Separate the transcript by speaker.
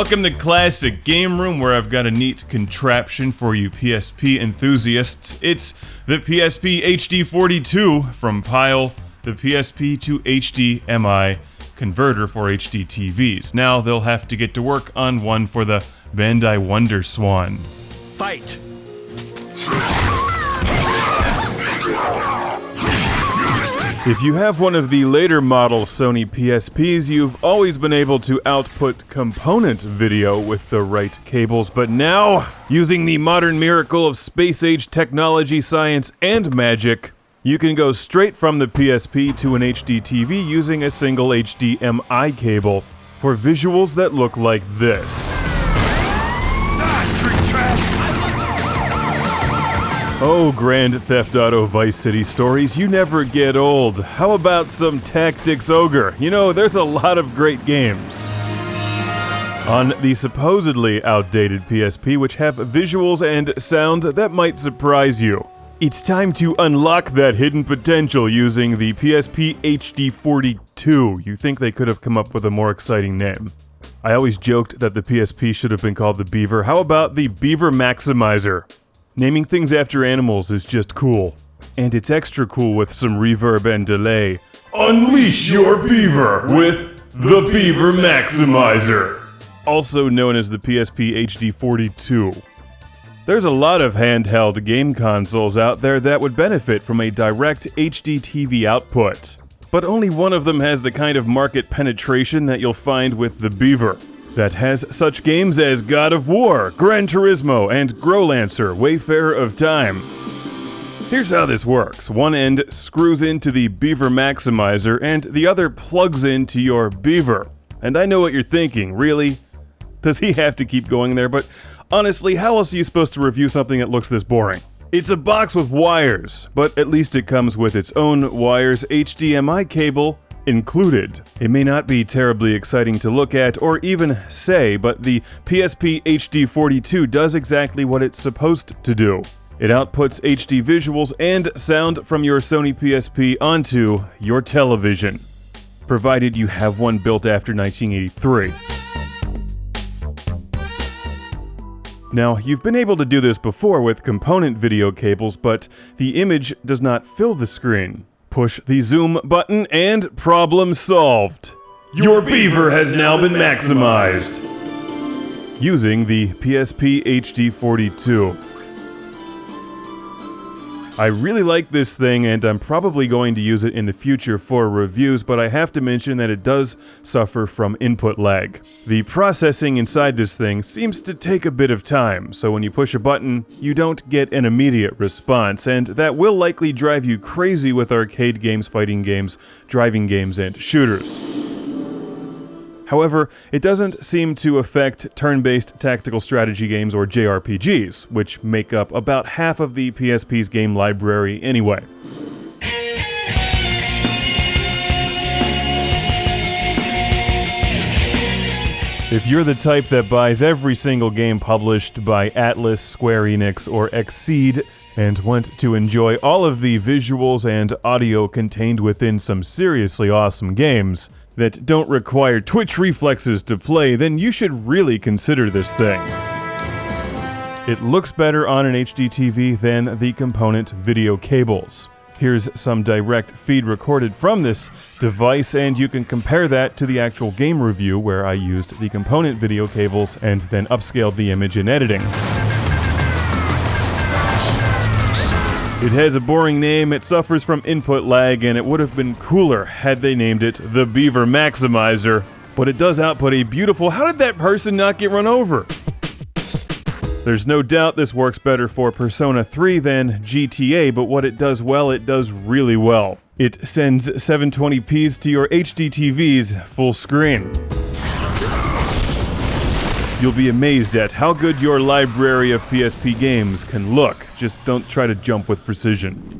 Speaker 1: Welcome to Classic Game Room, where I've got a neat contraption for you PSP enthusiasts. It's the PSPHD42 from Pile, the PSP to HDMI converter for HD TVs. Now they'll have to get to work on one for the Bandai Wonder Swan.
Speaker 2: Fight!
Speaker 1: If you have one of the later model Sony PSPs, you've always been able to output component video with the right cables, but now, using the modern miracle of space-age technology, science, and magic, you can go straight from the PSP to an HD TV using a single HDMI cable for visuals that look like this. Oh, Grand Theft Auto Vice City stories, you never get old. How about some Tactics Ogre? You know, there's a lot of great games on the supposedly outdated PSP which have visuals and sound that might surprise you. It's time to unlock that hidden potential using the PSPHD42. You think they could have come up with a more exciting name? I always joked that the PSP should have been called the Beaver. How about the Beaver Maximizer? Naming things after animals is just cool. And it's extra cool with some reverb and delay. Unleash your beaver with the Beaver Maximizer! Also known as the PSPHD42. There's a lot of handheld game consoles out there that would benefit from a direct HD TV output. But only one of them has the kind of market penetration that you'll find with the Beaver. That has such games as God of War, Gran Turismo, and Growlancer, Wayfarer of Time. Here's how this works. One end screws into the Beaver Maximizer, and the other plugs into your Beaver. And I know what you're thinking, really? Does he have to keep going there? But honestly, how else are you supposed to review something that looks this boring? It's a box with wires, but at least it comes with its own wires, HDMI cable, included. It may not be terribly exciting to look at or even say, but the PSPHD42 does exactly what it's supposed to do. It outputs HD visuals and sound from your Sony PSP onto your television, provided you have one built after 1983. Now, you've been able to do this before with component video cables, but the image does not fill the screen. Push the zoom button and problem solved. Your Beaver has now been maximized using the PSPHD42. I really like this thing, and I'm probably going to use it in the future for reviews, but I have to mention that it does suffer from input lag. The processing inside this thing seems to take a bit of time, so when you push a button, you don't get an immediate response, and that will likely drive you crazy with arcade games, fighting games, driving games, and shooters. However, it doesn't seem to affect turn-based tactical strategy games or JRPGs, which make up about half of the PSP's game library anyway. If you're the type that buys every single game published by Atlas, Square Enix, or Exceed, and want to enjoy all of the visuals and audio contained within some seriously awesome games that don't require twitch reflexes to play, then you should really consider this thing. It looks better on an HD TV than the component video cables. Here's some direct feed recorded from this device, and you can compare that to the actual game review where I used the component video cables and then upscaled the image in editing. It has a boring name, it suffers from input lag, and it would have been cooler had they named it the Beaver Maximizer. But it does output a beautiful... How did that person not get run over? There's no doubt this works better for Persona 3 than GTA, but what it does well, it does really well. It sends 720p's to your HD TV's full screen. You'll be amazed at how good your library of PSP games can look. Just don't try to jump with precision.